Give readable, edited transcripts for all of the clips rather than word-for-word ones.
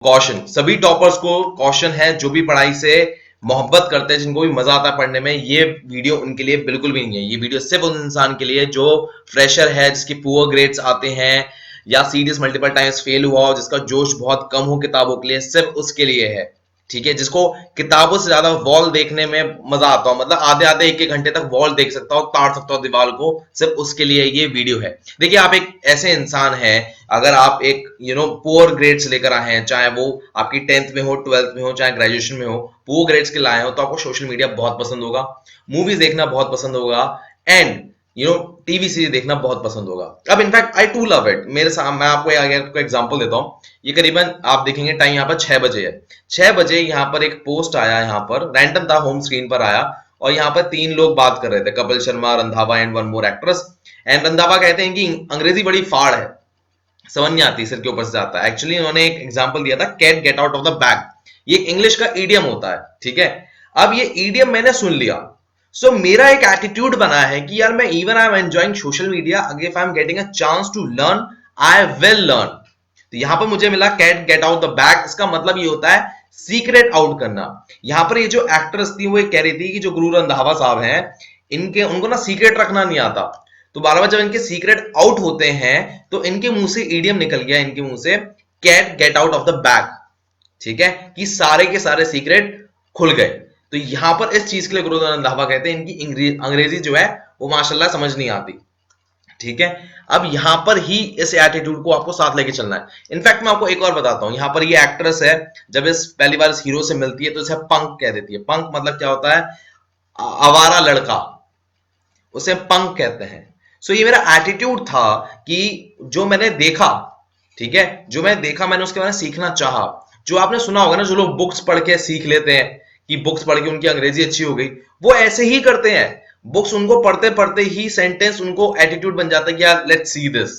Caution, सभी toppers को caution है, जो भी पढ़ाई से मोहब्बत करते हैं, जिनको भी मजा आता है पढ़ने में, ये वीडियो उनके लिए बिल्कुल भी नहीं है। ये वीडियो सिर्फ उन इंसान के लिए जो फ्रेशर है, जिसके पुअर ग्रेड्स आते हैं या सीरीज मल्टीपल टाइम्स फेल हुआ हो, जिसका जोश बहुत कम हो किताबों के लिए, सिर्फ उसके लिए है। ठीक है, जिसको किताबों से ज्यादा वॉल देखने में मजा आता हो, मतलब आधे आधे एक एक घंटे तक वॉल देख सकता हो, ताड़ सकता हो दीवार को, सिर्फ उसके लिए ये वीडियो है। देखिए, आप एक ऐसे इंसान हैं, अगर आप एक पुअर ग्रेड्स लेकर आए हैं, चाहे वो आपकी 10th में हो, 12th में हो, चाहे ग्रेजुएशन में हो, पुअर ग्रेड्स के लाए हो, तो आपको सोशल मीडिया बहुत पसंद होगा, मूवीज देखना बहुत पसंद होगा, एंड टीवी सीरीज देखना बहुत पसंद होगा। अब in fact I too love it. मैं आपको एग्जांपल देता हूँ। ये करीबन आप देखेंगे टाइम यहाँ पर 6 बजे है। 6 बजे यहाँ पर एक पोस्ट आया, यहाँ पर रैंडम था, होम स्क्रीन पर आया, और यहाँ पर 3 लोग बात कर रहे थे, Kapil Sharma, Randhawa and one more actress. And Randhawa कहते हैं कि अंग्रेजी बड़ी फाड़ है, समझ नहीं आती, सिर के ऊपर से जाता है। एक्चुअली उन्होंने एक एग्जांपल दिया था, cat get out of the bag. ये इंग्लिश का ईडियम होता है, ठीक है। अब ये ईडियम मैंने सुन लिया, सो मेरा एक एटीट्यूड बना है कि यार, मैं even I am enjoying social media, if I am getting a chance to learn, I will learn. तो यहां पर मुझे मिला cat get out the bag, इसका मतलब ये होता है सीक्रेट आउट करना। यहां पर ये जो एक्ट्रेस थी, वो ये कह रही थी कि जो गुरु रंधावा साहब हैं, उनको ना सीक्रेट रखना नहीं आता। तो बार बार जब इनके सीक्रेट आउट होते हैं, तो इनके मुंह से ईडियम निकल गया, इनके मुंह से cat get out of the bag. ठीक है, कि सारे के सारे सीक्रेट खुल गए। तो यहां पर इस चीज के लिए गुरु रंधावा कहते हैं इनकी अंग्रेजी जो है वो माशाल्लाह समझ नहीं आती। ठीक है, अब यहां पर ही इस एटीट्यूड को आपको साथ लेके चलना है। इनफैक्ट मैं आपको एक और बताता हूं, यहां पर ये एक्ट्रेस है, जब इस पहली बार इस हीरो से मिलती है तो इसे पंक कह देती है। पंक मतलब क्या होता है? आवारा लड़का, उसे पंक कहते हैं। सो ये मेरा एटीट्यूड था कि जो मैंने देखा, ठीक है, जो मैंने देखा, मैंने उसके बारे में सीखना चाहा। जो आपने सुना होगा ना, जो लोग बुक्स पढ़ के सीख लेते हैं कि बुक्स पढ़ के उनकी अंग्रेजी अच्छी हो गई, वो ऐसे ही करते हैं। बुक्स उनको पढ़ते पढ़ते ही सेंटेंस उनको एटीट्यूड बन जाता है कि यार लेट्स सी दिस,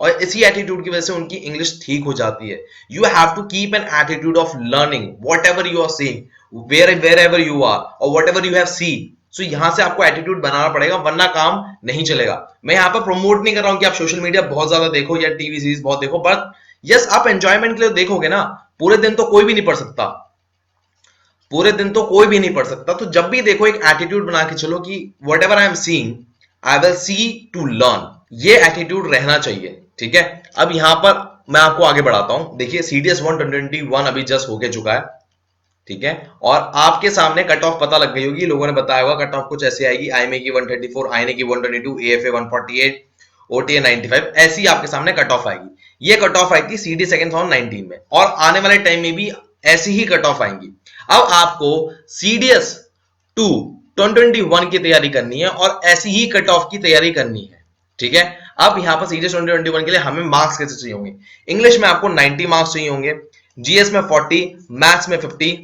और इसी एटीट्यूड की वजह से उनकी इंग्लिश ठीक हो जाती है। You have to keep an attitude of learning whatever you are seeing, wherever you are, और whatever you have see. So यहां से आपको एटीट्यूड बनाना पड़ेगा, वरना काम नहीं चलेगा। मैं यहां पर प्रमोट नहीं कर रहा हूं कि आप सोशल मीडिया बहुत ज्यादा देखो या टीवी सीरीज बहुत देखो, बट यस, आप एंजॉयमेंट के लिए देखोगे ना। पूरे दिन तो कोई भी नहीं पढ़ सकता, पूरे दिन तो कोई भी नहीं पढ़ सकता। तो जब भी देखो, एक एटीट्यूड बना के चलो कि whatever I am seeing, I will see to learn. ये एटीट्यूड रहना चाहिए, ठीक है। अब यहां पर मैं आपको आगे बढ़ाता हूं। देखिए, CDS 121 अभी जस्ट होके चुका है, ठीक है, और आपके सामने कट ऑफ पता लग गई होगी, लोगों ने बताया होगा कट ऑफ कुछ ऐसे आएगी। IMA की 134, INA की 122, AFA 148, OTA 95, ऐसी आपके सामने कट ऑफ आएगी। ये कट ऑफ आई थी CD सेकंड 2019 में, और आने वाले टाइम में भी ऐसी ही कट ऑफ आएंगी। अब आपको CDS 2 2021 की तैयारी करनी है, और ऐसी ही कट ऑफ की तैयारी करनी है, ठीक है। अब यहां पर CDS 2021 के लिए हमें मार्क्स कैसे चाहिए होंगे? इंग्लिश में आपको 90 मार्क्स चाहिए होंगे, GS में 40, मैथ्स में 50,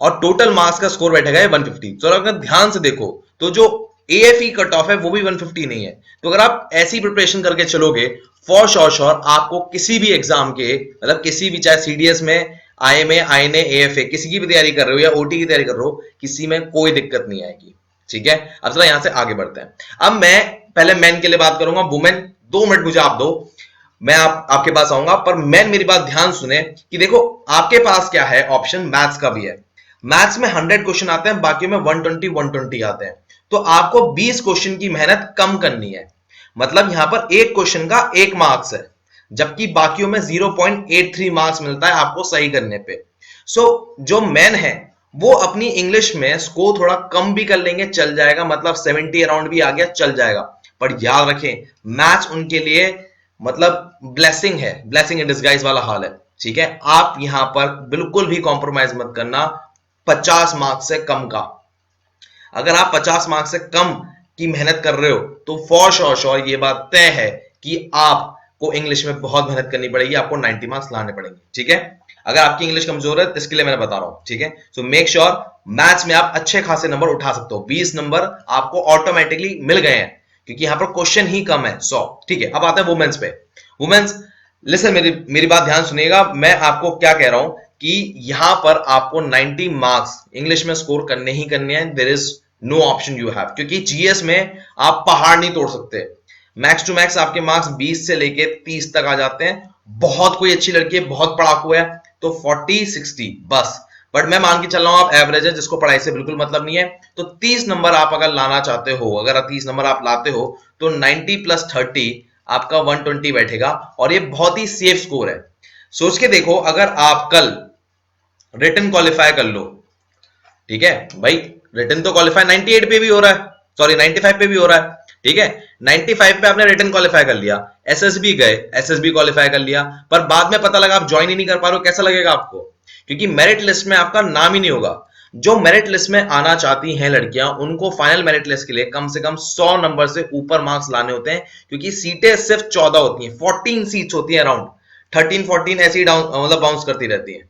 और टोटल मार्क्स का स्कोर बैठेगा 150। तो अगर ध्यान से देखो, तो जो AFE कट ऑफ है वो भी 150 नहीं है। तो अगर आप ऐसी प्रिपरेशन करके चलोगे, फॉर श्योर आपको किसी भी एग्जाम के, मतलब किसी भी, चाहे CDS में, IMA, INA, AFA, किसी की भी तैयारी कर रहे हो या OT की तैयारी कर रहे हो, किसी में कोई दिक्कत नहीं आएगी, ठीक है। अब चलो यहां से आगे बढ़ते हैं। अब मैं पहले मैन के लिए बात करूंगा, वुमेन 2 मिनट मुझे आप दो, मैं आपके पास आऊंगा। पर मैन मेरी बात ध्यान सुने कि देखो, आपके पास क्या है ऑप्शन, मैथ्स का भी है। मैथ्स में 100 क्वेश्चन आते हैं, बाकी में 120 आते हैं। तो आपको 20 क्वेश्चन की मेहनत कम करनी है। मतलब यहां पर एक क्वेश्चन का 1 मार्क्स है, जबकि बाकियों में 0.83 मार्क्स मिलता है आपको सही करने पे। सो जो मैन है वो अपनी इंग्लिश में स्कोर थोड़ा कम भी कर लेंगे, चल जाएगा, मतलब 70 अराउंड भी आ गया, चल जाएगा। पर याद रखें, मैथ्स उनके लिए मतलब ब्लेसिंग है, ब्लेसिंग इन डिस्गाइज वाला हाल है, ठीक है। आप यहां पर बिल्कुल भी कॉम्प्रोमाइज मत करना 50 मार्क्स से कम का। अगर आप 50 मार्क्स से कम की मेहनत कर रहे हो, तो फॉर श्योर ये बात तय है कि आपको इंग्लिश में बहुत मेहनत करनी पड़ेगी, आपको 90 मार्क्स लाने पड़ेंगे, ठीक है। अगर आपकी इंग्लिश कमजोर है, इसके लिए मैंने बता रहा हूं, ठीक है। सो मेक श्योर मैथ्स में आप अच्छे खासे नंबर उठा सकते हो। 20 नंबर आपको ऑटोमेटिकली मिल गए हैं, क्योंकि यहां पर क्वेश्चन ही कम है, 100, ठीक है। अब आते हैं वुमेन्स पे। वुमेन्स, लिसन, मेरी बात ध्यान सुनिएगा। मैं आपको क्या कह रहा हूं कि यहां पर आपको 90 मार्क्स इंग्लिश में स्कोर करने ही करने हैं। There is no option you have, क्योंकि GS में आप पहाड़ नहीं तोड़ सकते। मैक्स टू मैक्स आपके मार्क्स 20 से लेके 30 तक आ जाते हैं। बहुत कोई अच्छी लड़की है, बहुत पढ़ाकू है, तो 40-60 बस। बट मैं मान के चल रहा हूं आप एवरेज है, जिसको पढ़ाई से बिल्कुल मतलब नहीं है, तो 30 नंबर आप अगर लाना चाहते हो, अगर 30 नंबर आप लाते हो, तो 90 प्लस 30 आपका 120 बैठेगा, और ये बहुत ही सेफ स्कोर है। सोच के देखो, अगर आप कल रिटन क्वालिफाई कर लो, ठीक है भाई, रिटन तो क्वालिफाई 98 पे भी हो रहा है, सॉरी 95 पे भी हो रहा है, ठीक है, 95 पे आपने रिटन क्वालिफाई कर लिया, एसएसबी गए, एसएसबी क्वालिफाई कर लिया, पर बाद में पता लगा आप ज्वाइन ही नहीं कर पा रहे हो, कैसा लगेगा आपको? क्योंकि मेरिट लिस्ट में आपका नाम ही नहीं होगा। जो मेरिट लिस्ट में आना चाहती हैं लड़कियां, उनको फाइनल मेरिट लिस्ट के लिए कम से कम 100 नंबर से ऊपर मार्क्स लाने होते हैं, क्योंकि सीटें सिर्फ 14 होती हैं, 14 सीट्स होती हैं, अराउंड 13-14 ऐसी डाउन मतलब बाउंस करती रहती हैं।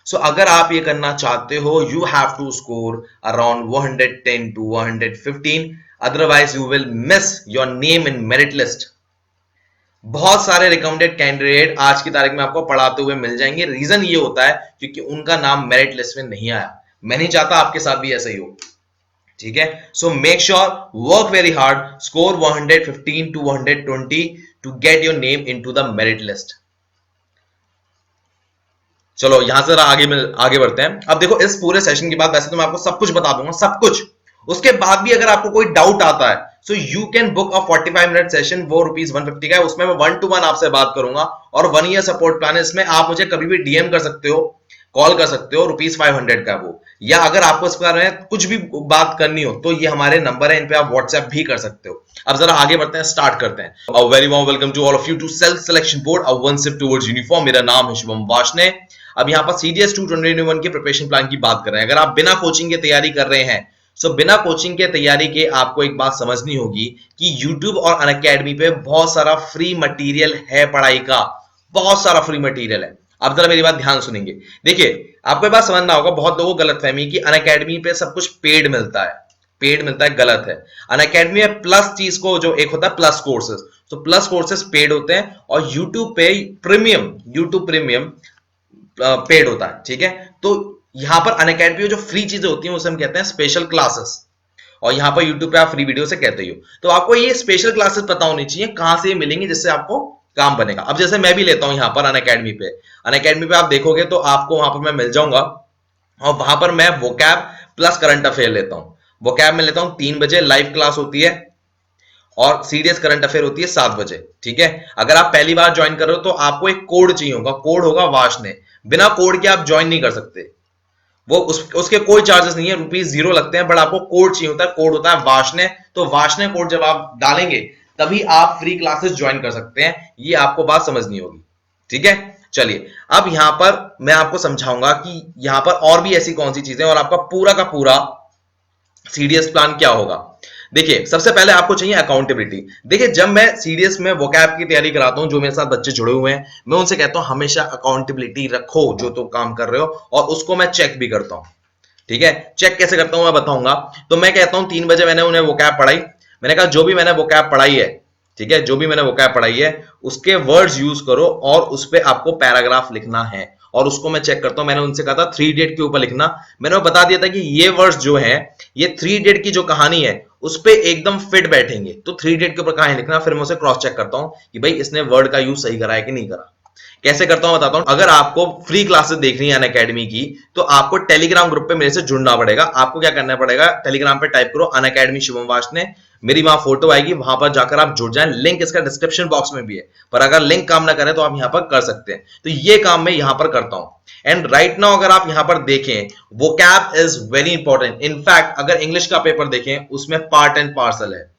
सो अगर आप ये करना चाहते हो, you have to score around 110 to 115, otherwise you will miss your name in merit list. बहुत सारे रिकमेंडेड कैंडिडेट आज की तारीख में आपको पढ़ाते हुए मिल जाएंगे। रीजन ये होता है क्योंकि उनका नाम मेरिट लिस्ट में नहीं आया। मैं नहीं चाहता आपके साथ भी ऐसा ही हो, ठीक है। So make sure, work very hard, score 115 to 120 to get your name into the merit list. चलो यहां से आगे बढ़ते हैं। अब देखो, इस पूरे सेशन के बाद वैसे तो मैं आपको सब कुछ बता दूंगा, सब कुछ। उसके बाद भी अगर आपको कोई डाउट आता है, so you can book a 45 minute session, वो ₹150 का है। उसमें मैं 1-to-1 आपसे बात करूंगा, और 1 ईयर सपोर्ट प्लान है। इसमें आप मुझे कभी भी डीएम कर सकते हो, कॉल कर सकते हो, ₹500 का वो। या अगर आपको इस बारे में कुछ भी बात करनी हो, तो ये हमारे नंबर है, इन पे आप व्हाट्सएप भी कर सकते हो। अब जरा आगे बढ़ते हैं, स्टार्ट करते हैं। A very warm welcome to all of you to self selection board, a one step towards uniform. मेरा नाम है शुभम वार्ष्णेय। अब यहाँ पर CDS 2021 के प्रिपरेशन प्लान की बात कर रहे हैं। अगर आप बिना कोचिंग के तैयारी कर रहे हैं, सो बिना कोचिंग के तैयारी के आपको एक बात समझनी होगी कि YouTube और अनअकैडमी पे बहुत सारा फ्री मटेरियल है पढ़ाई का, बहुत सारा फ्री मटेरियल है। आप जरा मेरी बात ध्यान सुनेंगे। देखिए, आपको ये बात समझना होगा, बहुत लोगों को गलतफहमी कि अनअकैडमी पे सब कुछ पेड मिलता है। पेड मिलता है, गलत है। अनअकैडमी में प्लस चीज को, जो एक होता है प्लस कोर्सेज, तो प्लस कोर्सेज पेड होते हैं, और यूट्यूब पे यूट्यूब प्रीमियम पेड होता है, ठीक है। तो यहां पर अनअकैडमी जो फ्री चीजें होती हैं, उसे हम कहते हैं स्पेशल क्लासेस, और यहां पर यूट्यूब पे आप फ्री वीडियो से कहते ही हो। तो आपको ये स्पेशल क्लासेस पता होनी चाहिए कहां से मिलेंगी, जिससे आपको काम बनेगा। अब जैसे मैं भी लेता हूं यहां पर अनअकैडमी पे आप देखोगे तो आपको वहां पर मैं मिल जाऊंगा, और वहां पर मैं वोकैब प्लस करंट अफेयर लेता हूं। वोकैब में लेता हूं 3 बजे, लाइव क्लास होती है, और सीरियस करंट अफेयर होती है 7 बजे, ठीक है। अगर आप पहली बार ज्वाइन कर रहे हो, तो आपको एक कोड चाहिए होगा, कोड होगा वार्ष्णेय। बिना कोड के आप ज्वाइन नहीं कर सकते। वो उसके कोई चार्जेस नहीं है, ₹0 लगते हैं, बट आपको कोड चाहिए होता है, कोड होता है वार्ष्णेय। तो वार्ष्णेय कोड जब आप डालेंगे, तभी आप फ्री क्लासेस ज्वाइन कर सकते हैं। ये आपको बात समझनी होगी, ठीक है। चलिए, अब यहां पर मैं आपको समझाऊंगा कि यहां पर और भी ऐसी कौन सी चीजें, और आपका पूरा का पूरा सीडीएस प्लान क्या होगा। देखिए, सबसे पहले आपको चाहिए अकाउंटेबिलिटी। देखिए, जब मैं सीडीएस में वोकैब की तैयारी कराता हूं, जो मेरे साथ बच्चे जुड़े हुए हैं, मैं उनसे कहता हूं हमेशा अकाउंटेबिलिटी रखो, जो तो काम कर रहे हो, और उसको मैं चेक भी करता हूं, ठीक है। चेक कैसे करता हूं मैं बताऊंगा। तो मैं कहता हूं 3 बजे मैंने उन्हें वोकैब पढ़ाई, मैंने कहा जो भी मैंने वोकैब पढ़ाई है, ठीक है, जो भी मैंने वोकैब पढ़ाई है, उसके वर्ड्स यूज करो, और उस पर आपको पैराग्राफ लिखना है, और उसको मैं चेक करता हूं। मैंने उनसे कहा था 3 इडियट के ऊपर लिखना। मैंने वो बता दिया था कि ये वर्ड्स जो है, ये 3 इडियट की जो कहानी है, उस पे एकदम फिट बैठेंगे। तो 3 इडियट के ऊपर कहानी लिखना, फिर मैं उसे क्रॉस चेक करता हूं कि भाई इसने वर्ड का यूज सही करा है कि नहीं करा। कैसे करता हूं बताता हूं। अगर आपको फ्री क्लासेस देखनी है अनअकैडमी की, तो आपको टेलीग्राम ग्रुप पे मेरे से जुड़ना पड़ेगा। आपको क्या करना पड़ेगा, टेलीग्राम पे टाइप करो अनअकैडमी शुभम वार्ष्णेय, मेरी वहां फोटो आएगी, वहां पर जाकर आप जुड़ जाएं। लिंक इसका डिस्क्रिप्शन बॉक्स में भी है, पर अगर लिंक काम ना करे तो आप यहां पर कर सकते हैं। तो ये काम मैं यहां पर करता हूं। एंड राइट नाउ अगर आप यहां पर देखें, vocab is very important. In fact अगर इंग्लिश का पेपर देखें, उसमें पार्ट एंड पार्सल है,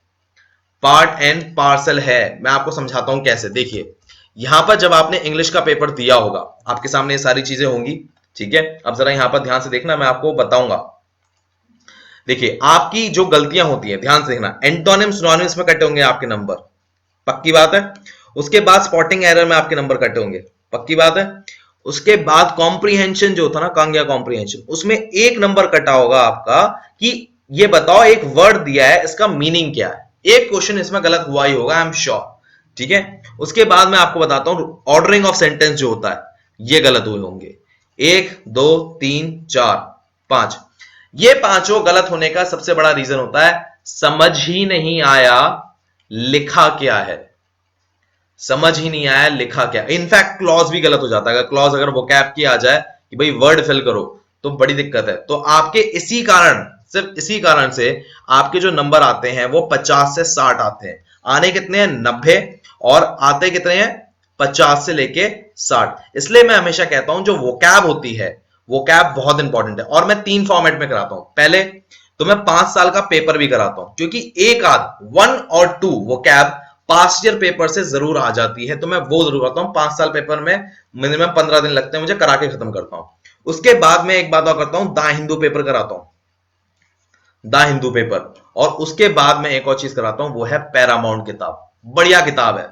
पार्ट एंड पार्सल है। मैं आपको समझाता हूं कैसे। देखिए, यहां पर जब आपने इंग्लिश का पेपर दिया होगा, आपके सामने ये सारी चीजें होंगी, ठीक है। अब जरा यहां पर ध्यान से देखना, मैं आपको बताऊंगा। देखिए, आपकी जो गलतियां होती हैं, ध्यान से देखना। एंटोनिम सिनोनिम्स में कटे होंगे आपके नंबर, पक्की बात है। उसके बाद स्पॉटिंग एरर में आपके नंबर कटे होंगे, पक्की बात है। उसके बाद कॉम्प्रीहेंशन जो था ना, कांग्या कॉम्प्रीहेंशन, उसमें एक नंबर कटा होगा आपका कि ये बताओ एक वर्ड दिया है, इसका मीनिंग क्या है। एक क्वेश्चन इसमें गलत हुआ ही होगा, आई एम श्योर, ठीक है। उसके बाद मैं आपको बताता हूं ऑर्डरिंग ऑफ सेंटेंस जो होता है, ये गलत हुए होंगे। 1 2 3 4 5, ये पांचों गलत होने का सबसे बड़ा रीजन होता है समझ ही नहीं आया लिखा क्या है। समझ ही नहीं आया लिखा क्या। इनफैक्ट क्लॉज भी गलत हो जाता है। अगर क्लॉज अगर वोकैब की आ जाए कि भाई वर्ड फिल करो तो बड़ी दिक्कत है। तो आपके इसी कारण, सिर्फ इसी कारण से आपके जो नंबर आते हैं वो 50 से 60 आते हैं। आने कितने हैं? 90। और आते कितने हैं? 50 से लेके 60। इसलिए मैं हमेशा कहता हूं जो वोकैब होती है, वोकैब बहुत इंपॉर्टेंट है। और मैं 3 फॉर्मेट में कराता हूं। पहले तो मैं 5 साल का पेपर भी कराता हूं, क्योंकि एक आध 1 और 2 वोकैब पास्ट ईयर पेपर से जरूर आ जाती है, तो मैं वो जरूर करता हूं। 5 साल पेपर में मिनिमम 15 दिन लगते हैं मुझे, करा के खत्म करता हूं। उसके बाद मैं एक बात और करता हूं, द हिंदू पेपर कराता हूं, द हिंदू पेपर। और उसके बाद मैं एक और चीज कराता हूं, वो है पैरामाउंट किताब। बढ़िया किताब है,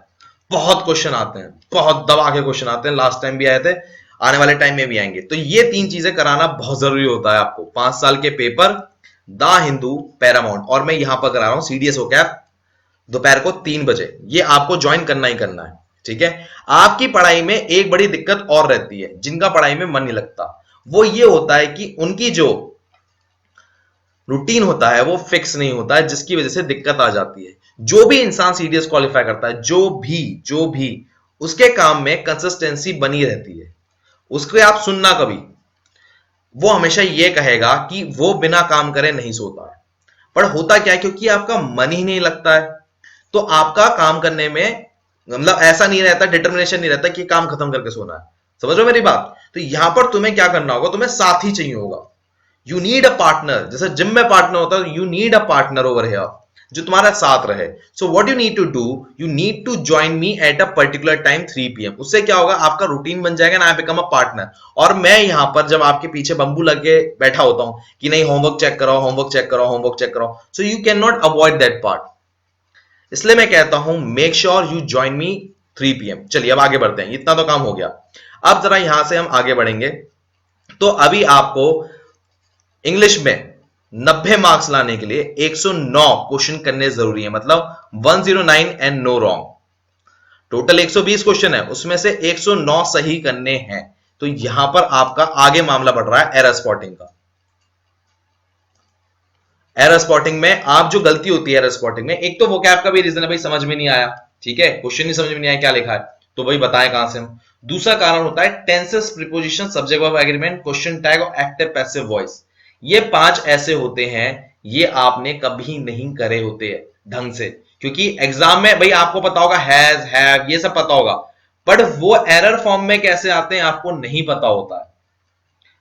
बहुत क्वेश्चन आते हैं, बहुत दबा के क्वेश्चन आते हैं। लास्ट टाइम भी आए थे, आने वाले टाइम में भी आएंगे। तो ये 3 चीजें कराना बहुत जरूरी होता है आपको। 5 साल के पेपर, द हिंदू, पैरामाउंट। और मैं यहां पर करा रहा हूं सीडीएस वोकैब दोपहर को 3 बजे। ये आपको ज्वाइन करना ही करना है, ठीक है। आपकी पढ़ाई में एक बड़ी दिक्कत और रहती है, जिनका पढ़ाई में मन नहीं लगता, वो ये होता है कि उनकी जो रूटीन होता है वो फिक्स नहीं होता है, जिसकी वजह से दिक्कत आ जाती है। जो भी इंसान सीडीएस क्वालिफाई करता है, जो भी उसके काम में कंसिस्टेंसी बनी रहती है। उसके आप सुनना कभी, वो हमेशा ये कहेगा कि वो बिना काम करे नहीं सोता है। पर होता क्या है, क्योंकि आपका मन ही नहीं लगता है, तो आपका काम करने में मतलब ऐसा नहीं रहता, डिटर्मिनेशन नहीं रहता कि काम खत्म करके सोना है। समझ रहे हो मेरी बात? तो यहां पर तुम्हें क्या करना होगा, तुम्हें साथी चाहिए होगा। You need a partner. जैसे जिम में पार्टनर होता है, you need a partner over here जो तुम्हारा साथ रहे। So what you need to do, you need to join me at a particular time 3 PM। उससे क्या होगा, आपका रूटीन बन जाएगा ना, आई बिकम अ पार्टनर। और मैं यहां पर जब आपके पीछे बंबू लगे बैठा होता हूं कि नहीं होमवर्क चेक करो, होमवर्क चेक करो, होमवर्क चेक करो, so you can not avoid that part. इसलिए मैं कहता हूं make sure you join me 3 PM। चलिए अब आगे बढ़ते हैं, इतना तो काम हो गया। अब जरा यहां से हम आगे बढ़ेंगे। तो अभी आपको इंग्लिश में 90 मार्क्स लाने के लिए 109 क्वेश्चन करने जरूरी है, मतलब 109 and no wrong. Total 120 question है, उसमें से 109 सही करने हैं। तो यहां पर आपका आगे मामला बढ़ रहा है एरर स्पॉटिंग का। एरर स्पॉटिंग में आप जो गलती होती है एरर स्पॉटिंग में, एक तो वोकैब का भी रीजन है भाई समझ में नहीं आया, ठीक है, क्वेश्चन नहीं समझ में नहीं आया क्या लिखा है, तो भाई बताएं कहां से हम। दूसरा कारण होता है tenses, preposition, subject verb agreement, question tag और एक्टिव पैसिव वॉइस। ये 5 ऐसे होते हैं, ये आपने कभी नहीं करे होते हैं ढंग से, क्योंकि एग्जाम में भाई आपको पता होगा हैज, हैव, ये सब पता होगा, बट वो एरर फॉर्म में कैसे आते हैं आपको नहीं पता होता है,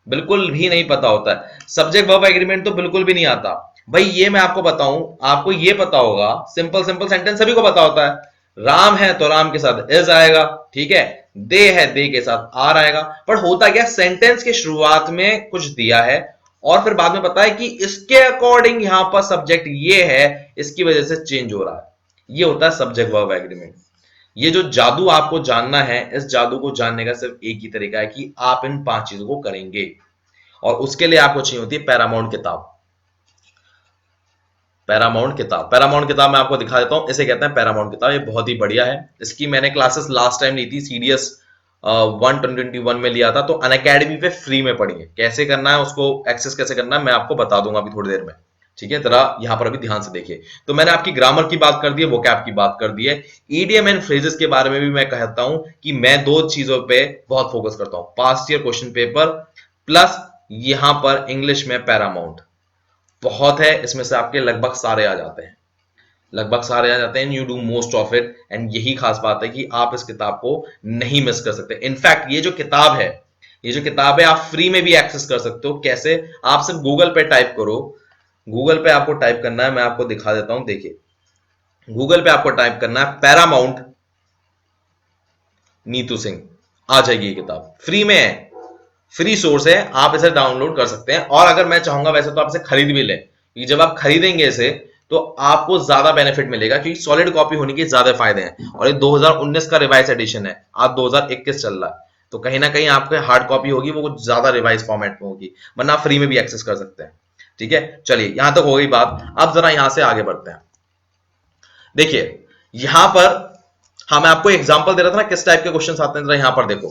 बिल्कुल भी नहीं पता होता है। सब्जेक्ट वर्ब एग्रीमेंट तो बिल्कुल भी नहीं आता भाई। ये मैं आपको बताऊं, आपको ये पता होगा, सिंपल सिंपल सेंटेंस सभी को पता होता है। राम है तो राम के साथ इज आएगा, ठीक है। दे है दे के साथ आर आएगा। पर होता क्या, सेंटेंस के शुरुआत में कुछ दिया है और फिर बाद में पता है कि इसके अकॉर्डिंग यहां पर सब्जेक्ट ये है, इसकी वजह से चेंज हो रहा है। ये होता है सब्जेक्ट वर्ब एग्रीमेंट। ये जो जादू आपको जानना है, इस जादू को जानने का सिर्फ एक ही तरीका है कि आप इन 5 चीजों को करेंगे। और उसके लिए आपको चाहिए होती है पैरामाउंट किताब। पैरामाउंट किताब, पैरामाउंट किताब मैं आपको दिखा देता हूं, इसे कहते हैं पैरामाउंट किताब। ये बहुत ही बढ़िया है। इसकी मैंने क्लासेस लास्ट टाइम ली थी, सीडीएस 121 में लिया था, तो अनअकैडमी पे फ्री में पढ़ी है। कैसे करना है उसको एक्सेस कैसे करना है मैं आपको बता दूंगा अभी थोड़ी देर में, ठीक है। जरा यहां पर अभी ध्यान से देखिए। तो मैंने आपकी ग्रामर की बात कर दी है, वोकैब की बात कर दी है, ईडीएम एंड फ्रेजेस के बारे में भी मैं कहता हूं कि मैं 2 चीजों पे बहुत फोकस करता हूं, past year question paper plus यहां पर इंग्लिश में पैरामाउंट। बहुत है, इसमें से आपके लगभग सारे आ जाते हैं, लगभग सारे आ जाते हैं। You do most of it. And यही खास बात है कि आप इस किताब को नहीं मिस कर सकते। इनफैक्ट ये जो किताब है, ये जो किताब है आप फ्री में भी एक्सेस कर सकते हो। कैसे? आप सिर्फ गूगल पे टाइप करो, गूगल पे आपको टाइप करना है, मैं आपको दिखा देता हूं, देखिए गूगल पे आपको टाइप करना है पैरामाउंट नीतू सिंह, आ जाएगी ये किताब, फ्री में है, फ्री सोर्स है, आप इसे डाउनलोड कर सकते हैं। और अगर मैं चाहूंगा वैसे तो आप इसे खरीद भी लें, क्योंकि जब आप खरीदेंगे इसे तो आपको ज्यादा बेनिफिट मिलेगा, क्योंकि सॉलिड कॉपी होने के ज्यादा फायदे हैं। और ये 2019 का रिवाइज एडिशन है, आज 2021 चल रहा है, तो कहीं ना कहीं आपके हार्ड कॉपी होगी वो कुछ ज्यादा रिवाइज फॉर्मेट में होगी, वरना फ्री में भी एक्सेस कर सकते हैं, ठीक है। चलिए यहां तक हो गई बात, अब जरा यहां से आगे बढ़ते हैं। देखिए यहां पर हाँ, मैं आपको एग्जांपल दे रहा था ना किस टाइप के क्वेश्चंस आते हैं, जरा यहां पर देखो।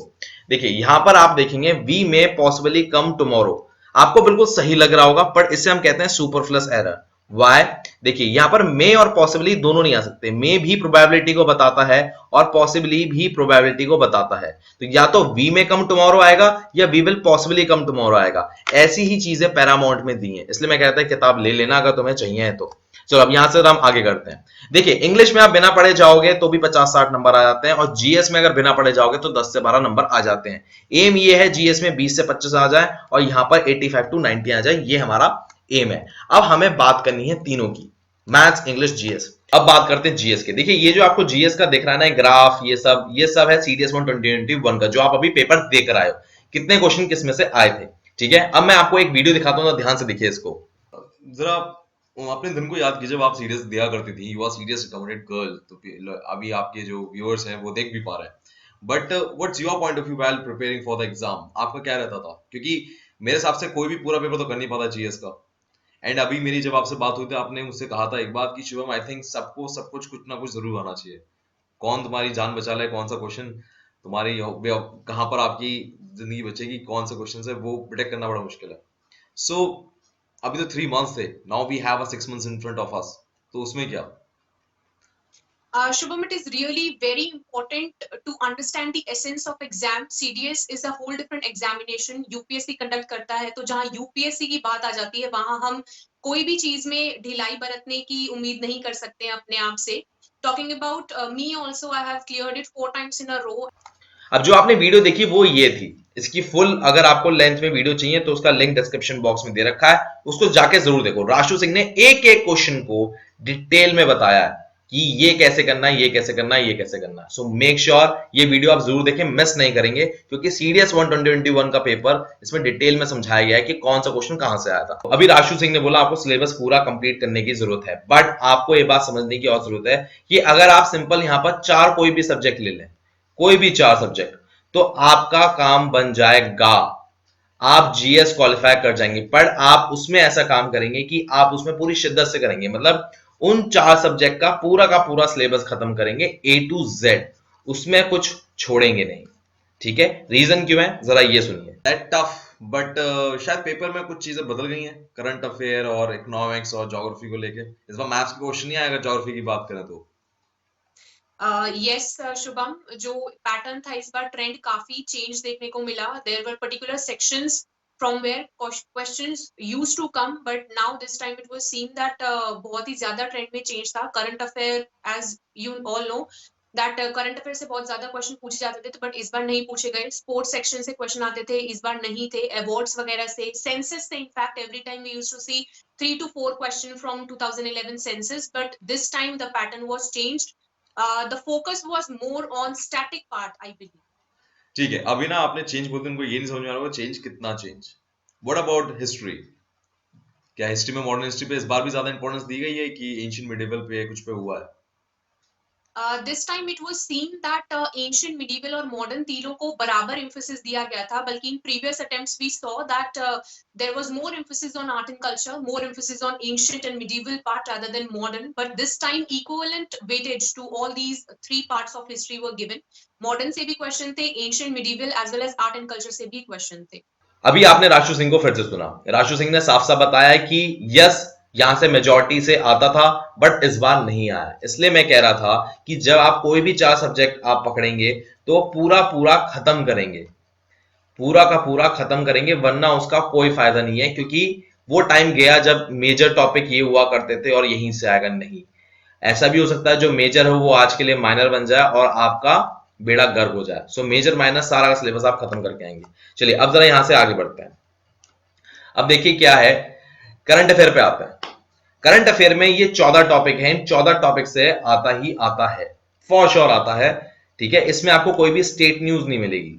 देखिए यहां पर आप देखेंगे we may possibly come tomorrow, आपको बिल्कुल सही लग रहा होगा, पर इसे हम कहते हैं सुपरफ्लस एरर। वाई? देखिए यहां पर मे और पॉसिबली दोनों नहीं आ सकते। मे भी प्रोबेबिलिटी को बताता है और पॉसिबली भी प्रोबेबिलिटी को बताता है। तो या तो वी में कम टुमारो आएगा या we will possibly come tomorrow आएगा। ऐसी ही चीजें पैरामाउंट में दी हैं, इसलिए मैं कहता है किताब ले लेना अगर तुम्हें चाहिए है तो। चलो अब यहां से हम आगे करते हैं। देखिए इंग्लिश में आप बिना पढ़े जाओगे तो भी 50-60 नंबर आ जाते हैं, और जीएस में अगर बिना पढ़े जाओगे तो 10 से 12 नंबर आ जाते हैं। एम ये है जीएस में 20 से 25 आ जाए और यहां पर 85 टू 90 आ जाए, ये हमारा एम है। अब हमें बात करनी है तीनों की, मैथ्स, इंग्लिश, जीएस। अब बात करते हैं जीएस के। देखिए ये जो आपको जीएस का दिख रहा है ना ग्राफ, ये सब है सीडीएस 1 2021 का, जो आप अभी पेपर देकर आए हो। कितने क्वेश्चन किसमें से आए थे, ठीक है। अब मैं आपको एक वीडियो दिखाता हूं, ध्यान से देखिए इसको जरा। अपने दिन को याद कीजिए, जब आप सीरियस दिया करती थी, you are serious recommended girl. तो अभी आपके जो व्यूअर्स हैं वो देख भी पा रहे हैं। But what's your point of view while preparing for the exam? आपका क्या रहता था? क्योंकि मेरे हिसाब से कोई भी पूरा पेपर तो कर नहीं पाता जीएस का। एंड अभी मेरी जब आपसे बात हुई थी, आपने मुझसे कहा था एक बात कि शिवम, आई थिंक सबको सब कुछ ना कुछ जरूर आना चाहिए। कौन तुम्हारी जान बचा ले, कौन सा क्वेश्चन तुम्हारी कहां पर आपकी जिंदगी बचेगी, कौन सा क्वेश्चन है वो प्रिडिक्ट करना बड़ा मुश्किल है। सो अभी तो 3 months थे, now we have a 6 months in front of us. तो उसमें क्या? Shubham, it is really very important to understand the essence of exam. CDS is a whole different examination. UPSC conduct करता है, तो जहाँ UPSC की बात आ जाती है वहां हम कोई भी चीज में ढिलाई बरतने की उम्मीद नहीं कर सकते हैं अपने आप से. Talking about me also, I have cleared it 4 times in a row. अब जो आपने वीडियो देखी वो ये थी। इसकी फुल अगर आपको लेंथ में वीडियो चाहिए तो उसका लिंक डिस्क्रिप्शन बॉक्स में दे रखा है, उसको जाके जरूर देखो। राशु सिंह ने एक एक क्वेश्चन को डिटेल में बताया है कि ये कैसे करना है, ये कैसे करना है, ये कैसे करना है। सो मेक श्योर ये वीडियो आप जरूर देखें, मिस नहीं करेंगे, क्योंकि सीडीएस 1 2021 का पेपर इसमें डिटेल में समझाया गया है कि कौन सा क्वेश्चन कहां से आया था। अभी राशु सिंह ने बोला आपको सिलेबस पूरा कंप्लीट करने की जरूरत है, बट आपको ये बात समझने की और जरूरत है कि अगर आप सिंपल यहां पर 4 कोई भी सब्जेक्ट ले लें, कोई भी 4 सब्जेक्ट, तो आपका काम बन जाएगा। आप जीएस क्वालिफाई कर जाएंगे, पर आप उसमें ऐसा काम करेंगे कि आप उसमें पूरी शिद्दत से करेंगे, मतलब उन 4 सब्जेक्ट का पूरा सिलेबस खत्म करेंगे ए टू जेड, उसमें कुछ छोड़ेंगे नहीं, ठीक है। रीजन क्यों है जरा ये सुनिए। दैट टफ, बट शायद पेपर में कुछ चीजें बदल गई हैं, करंट अफेयर और इकोनॉमिक्स और ज्योग्राफी को लेके। इस बार मैथ्स का क्वेश्चन नहीं आएगा ज्योग्राफी की बात करें तो। Yes, शुभम, जो पैटर्न था इस बार ट्रेंड काफी चेंज देखने को मिला. There were particular sections from where questions used to come, but now this time it was seen that बहुत ही ज्यादा ट्रेंड में चेंज था. Current affair, as you all know, that current affair से बहुत ज्यादा क्वेश्चन पूछे जाते थे, तो बट इस बार नहीं पूछे गए. स्पोर्ट्स सेक्शन से क्वेश्चन आते थे, इस बार नहीं थे. अवार्ड्स वगैरह से, सेंसस से, in fact every time we used to see 3 to 4 question from 2011 census, but this time the pattern was changed. The focus was more on static part, I believe. ठीक है, अभी ना आपने चेंज बोलते उनको ये नहीं समझ में आ रहा चेंज कितना चेंज। What about history? क्या हिस्ट्री में, मॉडर्न हिस्ट्री पे इस बार भी ज्यादा इंपॉर्टेंस दी गई है कि एंशिएंट मिडिवल पे कुछ पे हुआ है? This time it was seen that ancient, medieval और modern तीनों को बराबर emphasis दिया गया था, बल्कि in previous attempts we saw that there was more emphasis on art and culture, more emphasis on ancient and medieval part rather than modern. But this time equivalent weightage to all these 3 parts of history were given. Modern से भी question थे, ancient, medieval as well as art and culture से भी question थे. अभी आपने राशु सिंह को फिर से सुना। राशु सिंह ने साफ साफ बताया है कि यस, यहां से मेजॉरिटी से आता था, बट इस बार नहीं आया। इसलिए मैं कह रहा था कि जब आप कोई भी 4 सब्जेक्ट आप पकड़ेंगे तो पूरा पूरा खत्म करेंगे, पूरा का पूरा खत्म करेंगे, वरना उसका कोई फायदा नहीं है। क्योंकि वो टाइम गया जब मेजर टॉपिक ये हुआ करते थे और यहीं से आएगा नहीं। ऐसा भी हो सकता है जो मेजर हो वो आज के लिए माइनर बन जाए और आपका बेड़ा गर्क हो जाए। सो मेजर माइनर सारा का सिलेबस आप खत्म करके आएंगे। चलिए अब जरा यहां से आगे बढ़ते हैं। अब देखिए क्या है, करंट अफेयर पे आते हैं। करंट अफेयर में ये 14 टॉपिक हैं, इन 14 टॉपिक से आता ही आता है, फॉर श्योर आता है, ठीक है। इसमें आपको कोई भी स्टेट न्यूज नहीं मिलेगी,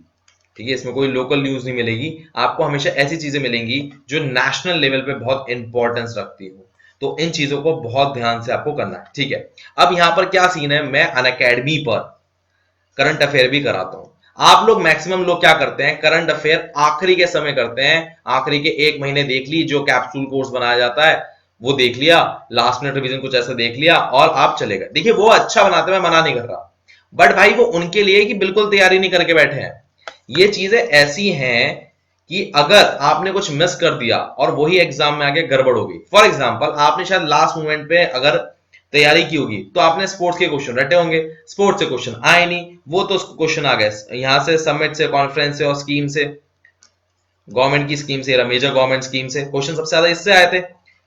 ठीक है, इसमें कोई लोकल न्यूज नहीं मिलेगी। आपको हमेशा ऐसी चीजें मिलेंगी जो नेशनल लेवल पे बहुत इंपॉर्टेंस रखती हो। तो इन चीजों को बहुत ध्यान से आपको करना है, ठीक है। अब यहां पर क्या सीन है, मैं अनअकैडमी पर करंट अफेयर भी कराता हूं। आप लोग मैक्सिमम लोग क्या करते हैं, करंट अफेयर आखिरी के समय करते हैं, आखिरी के 1 महीने देख ली, जो कैप्सूल कोर्स बनाया जाता है वो देख लिया, लास्ट मिनट रिवीजन कुछ ऐसा देख लिया और आप चले गए। देखिए वो अच्छा बनाते हैं, मैं मना नहीं कर रहा, बट भाई वो उनके लिए कि बिल्कुल तैयारी नहीं करके बैठे हैं। ये चीजें ऐसी हैं कि अगर आपने कुछ मिस कर दिया और वही एग्जाम में आगे गड़बड़ होगी, फॉर एग्जांपल आपने शायद लास्ट मोमेंट पे अगर तैयारी की होगी तो आपने स्पोर्ट्स के क्वेश्चन रटे होंगे, स्पोर्ट्स से क्वेश्चन आए नहीं, वो तो क्वेश्चन आ गए यहां से समिट से, कॉन्फ्रेंस से और स्कीम से, गवर्नमेंट की स्कीम से, मेजर गवर्नमेंट स्कीम से क्वेश्चन सबसे ज्यादा इससे आए थे।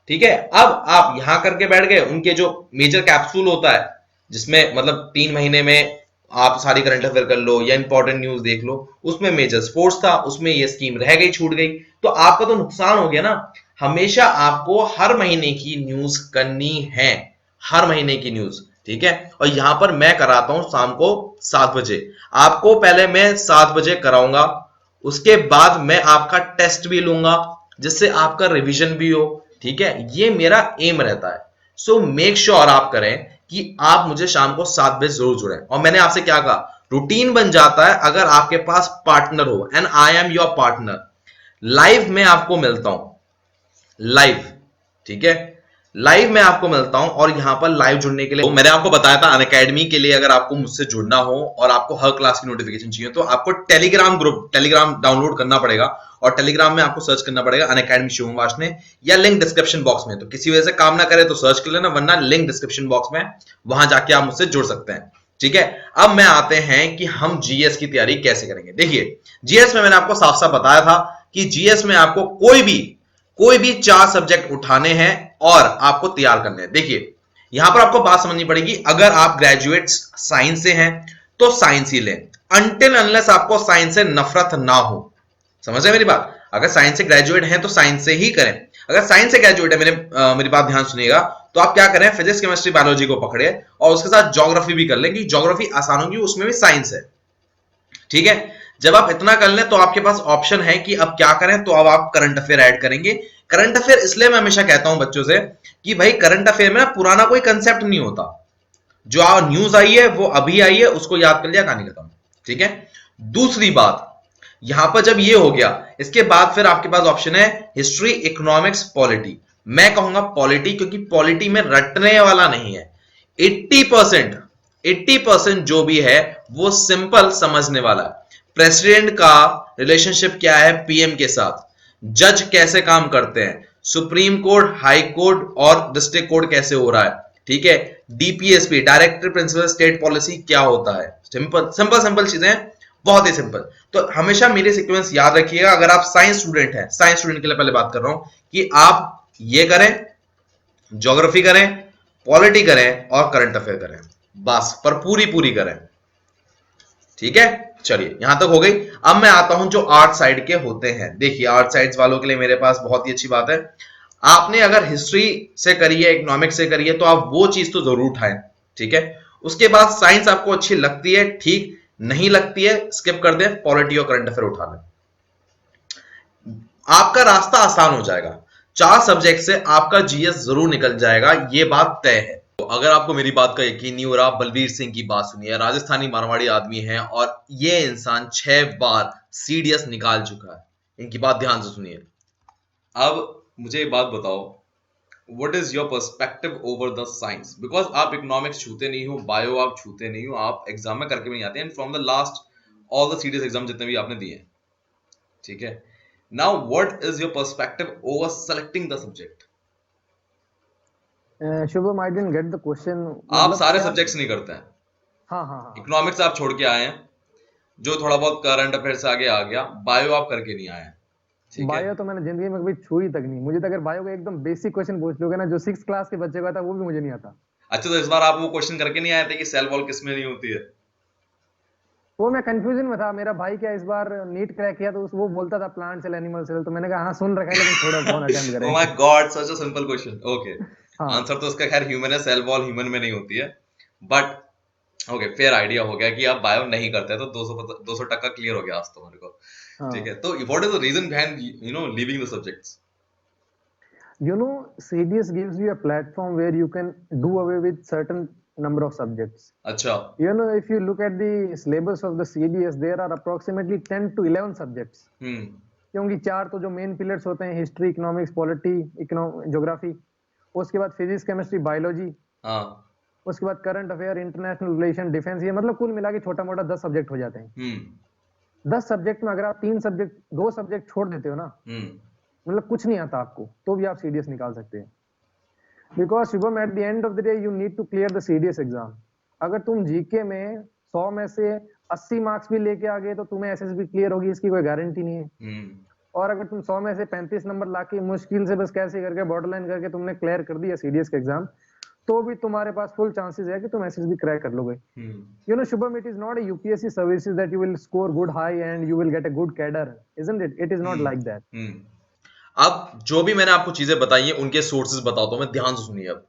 ठीक है, अब आप यहां करके बैठ गए, उनके जो मेजर कैप्सूल होता है जिसमें मतलब 3 महीने में आप सारी करंट अफेयर कर लो या इंपॉर्टेंट न्यूज देख लो, उसमें मेजर स्पोर्ट्स था, उसमें ये स्कीम रह गई, छूट गई, तो आपका तो नुकसान हो गया ना। हमेशा आपको हर महीने की न्यूज करनी है, हर महीने की न्यूज। ठीक है, और यहां पर मैं कराता हूं शाम को 7 बजे, आपको पहले मैं 7 बजे कराऊंगा, उसके बाद मैं आपका टेस्ट भी लूंगा जिससे आपका रिवीजन भी हो। ठीक है, ये मेरा एम रहता है। सो मेक श्योर आप करें कि आप मुझे शाम को 7 बजे जरूर जुड़ें। और मैंने आपसे क्या कहा, रूटीन बन जाता है अगर आपके पास पार्टनर हो, and I am your partner. Live में आपको मिलता हूं, लाइव। ठीक है, लाइव में आपको मिलता हूं, और यहां पर लाइव जुड़ने के लिए मैंने आपको बताया था अनअकैडमी के लिए अगर आपको मुझसे जुड़ना हो और आपको हर क्लास की नोटिफिकेशन चाहिए तो आपको टेलीग्राम ग्रुप, टेलीग्राम डाउनलोड करना पड़ेगा, और टेलीग्राम में आपको सर्च करना पड़ेगा अनअकैडमी शिवम वार्ष्णेय, या लिंक डिस्क्रिप्शन बॉक्स में। तो किसी वजह से काम ना करे तो सर्च कर लेना, वरना लिंक डिस्क्रिप्शन बॉक्स में, वहां जाके आप मुझसे जुड़ सकते हैं। ठीक है, अब मैं आते हैं कि हम जीएस की तैयारी कैसे करेंगे। देखिए, जीएस में मैंने आपको साफ साफ बताया था कि जीएस में आपको कोई भी 4 सब्जेक्ट उठाने हैं और आपको तैयार करने हैं। देखिए, यहां पर आपको बात समझनी पड़ेगी, अगर आप ग्रेजुएट साइंस से हैं तो साइंस ही लें, अनटिल अनलेस आपको साइंस से नफरत ना हो। समझ रहे मेरी बात? अगर साइंस से ग्रेजुएट हैं तो साइंस से ही करें। अगर साइंस से ग्रेजुएट है, मेरी बात ध्यान सुनिएगा, तो आप क्या करें, फिजिक्स केमिस्ट्री बायोलॉजी को पकड़े और उसके साथ ज्योग्राफी भी कर लें, कि ज्योग्राफी आसान होगी, उसमें भी साइंस है। ठीक है, जब आप इतना कर लें तो आपके पास ऑप्शन है कि अब क्या करें, तो अब आप करंट अफेयर ऐड करेंगे। करंट अफेयर इसलिए मैं हमेशा कहता हूं बच्चों से कि भाई करंट अफेयर में ना पुराना कोई कंसेप्ट नहीं होता, जो न्यूज आई है वो अभी आई है, उसको याद कर लिया, कहानी खत्म। ठीक है, दूसरी बात, यहां पर जब ये हो गया, इसके बाद फिर आपके पास ऑप्शन है हिस्ट्री, इकोनॉमिक्स, पॉलिटी। मैं कहूंगा पॉलिटी, क्योंकि पॉलिटी में रटने वाला नहीं है। 80% 80% जो भी है वो सिंपल समझने वाला है। प्रेसिडेंट का रिलेशनशिप क्या है पीएम के साथ, जज कैसे काम करते हैं, सुप्रीम कोर्ट, हाई कोर्ट और डिस्ट्रिक्ट कोर्ट कैसे हो रहा है। ठीक है, DPSP, director principle state policy क्या होता है। सिंपल सिंपल सिंपल चीजें, बहुत ही सिंपल। तो हमेशा मेरे सीक्वेंस याद रखिएगा, अगर आप साइंस स्टूडेंट हैं, साइंस स्टूडेंट के लिए पहले बात कर रहा हूं कि आप ये करें, ज्योग्राफी करें, पॉलिटी करें और करंट अफेयर करें, बस, पर पूरी पूरी करें। ठीक है, चलिए यहां तक हो गई। अब मैं आता हूं जो आर्ट साइड के होते हैं। देखिए, आर्ट साइड्स वालों के लिए मेरे पास बहुत ही अच्छी बात है, आपने अगर हिस्ट्री से करी है, इकोनॉमिक्स से करी है, तो आप वो चीज तो जरूर उठाएं। ठीक है, उसके बाद साइंस आपको अच्छी लगती है, ठीक, नहीं लगती है स्किप कर दें, पॉलिटी और करंट अफेयर उठा लें, आपका रास्ता आसान हो जाएगा। 4 सब्जेक्ट से आपका जीएस जरूर निकल जाएगा, ये बात तय है। तो अगर आपको मेरी बात का यकीन नहीं हो रहा, बलबीर सिंह की बात सुनिए, राजस्थानी मारवाड़ी आदमी है और ये इंसान 6 बार सीडीएस निकाल चुका है, इनकी बात ध्यान से सुनिए। अब मुझे एक बात बताओ, what is your perspective over the science, because आप इकोनॉमिक्स छूते नहीं हो, बायो आप छूते नहीं हो, आप एग्जाम में करके भी नहीं आते हैं, from the last all the CDS exam जितने भी आपने दिए। ठीक है, now what is your perspective over selecting the subject. Shubham, I didn't get the question. आप मतलब सारे क्या? सब्जेक्ट्स नहीं करते हैं, हाँ हाँ हाँ। इकोनॉमिक्स आप छोड़ के आए हैं, जो थोड़ा बहुत करंट अफेयर से आगे आ गया, बायो आप करके नहीं आए हैं। ठीक है, बायो तो मैंने जिंदगी में कभी छू ही तक नहीं। मुझे तो अगर बायो का एकदम बेसिक क्वेश्चन पूछ लोगे ना, जो 6 क्लास के बच्चे का था, वो भी मुझे नहीं आता। अच्छा, तो इस बार आप वो क्वेश्चन करके नहीं आए थे कि सेल वॉल किस में नहीं होती है। वो मैं कंफ्यूजन में था। मेरा भाई क्या इस बार नीट क्रैक किया, तो वो बोलता था प्लांट सेल, एनिमल सेल, तो मैंने कहा हाँ सुन रखा है, लेकिन छोड़ो, कौन अटेम्प्ट ओह करे। My God, such a simple question. Okay, हाँ आंसर तो उसका खैर ह्यूमन है, सेल वॉल ह्यूमन में नहीं होती है, बट ओके, फेयर आइडिया हो गया कि आप बायो नहीं करते, तो 200 टक्का क्लियर हो गया आज तो मेरे को। ठीक है, हाँ। तो what is the reason behind leaving the subjects. CDS gives you a platform where you can do away with certain number of subjects. अच्छा, If you look at the syllabus of the CDS, there are approximately 10 to 11 subjects. क्योंकि 4 तो जो main pillars होते हैं, history, economics, polity, geography, उसके बाद physics, chemistry, biology, हाँ, उसके बाद current affair, international relation, defence, ये मतलब कुल मिला के छोटा मोटा 10 सब्जेक्ट हो जाते हैं। 10 सब्जेक्ट में अगर आप 2 सब्जेक्ट छोड़ देते हो ना, मतलब कुछ नहीं आता आपको, तो भी आप सीडीएस निकाल सकते हैं। Because Shubham, at the end of the day you need to clear the CDS exam. अगर तुम जीके में 100 में से 80 मार्क्स भी लेके आ गए तो तुम्हें एसएसबी क्लियर होगी, इसकी कोई गारंटी नहीं है। और अगर तुम 100 में से 35 नंबर लाके मुश्किल से बस कैसे करके बॉर्डरलाइन करके तुमने क्लियर कर दिया सीडीएस का एग्जाम, तो भी तुम्हारे पास फुल चांसेस है कि तुम एसएसबी क्रैक कर लोगे। You know, Shubham, it is not a UPSC services that you will score good high and you will get a good cadre, isn't it? It is not like that. अब जो भी मैंने आपको चीजें बताई हैं उनके सोर्सेज बताता हूं मैं, ध्यान से सुनिए। अब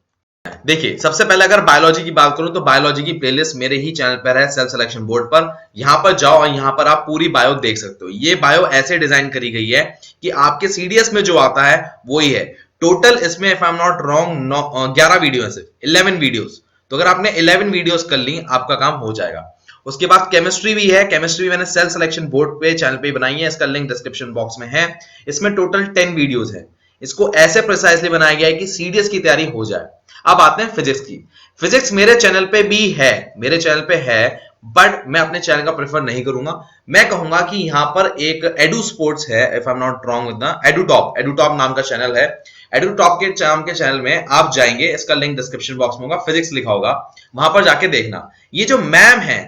देखिए, सबसे पहले अगर बायोलॉजी की बात करूं तो बायोलॉजी की प्लेलिस्ट मेरे ही चैनल पर है, सेल्फ सिलेक्शन बोर्ड पर। यहां पर जाओ और यहां पर आप पूरी बायो देख सकते हो। ये बायो ऐसे डिजाइन करी गई है कि आपके सीडीएस में जो आता है वही है। टोटल इसमें if I am not wrong 11 video है, सिर्फ 11 वीडियोस। तो अगर आपने 11 वीडियोस कर ली, आपका काम हो जाएगा। उसके बाद केमिस्ट्री भी है। केमिस्ट्री मैंने सेल्फ सिलेक्शन बोर्ड पे चैनल पे बनाई है, इसका लिंक डिस्क्रिप्शन बॉक्स में है। इसमें टोटल 10 वीडियोस है। इसको ऐसे प्रिसाइसली बनाया गया है कि सीडीएस की तैयारी हो जाए। अब आते हैं फिजिक्स की। फिजिक्स मेरे चैनल पे भी है, मेरे चैनल पे है, बट मैं अपने चैनल का प्रेफर नहीं करूंगा। मैं कहूंगा कि यहां पर एक एडू स्पोर्ट्स है, if I am not wrong with the Edutop नाम का चैनल है। एडूटॉप के नाम के चैनल में आप जाएंगे, इसका लिंक डिस्क्रिप्शन बॉक्स में होगा, फिजिक्स लिखा होगा, वहां पर जाके देखना। ये जो मैम है,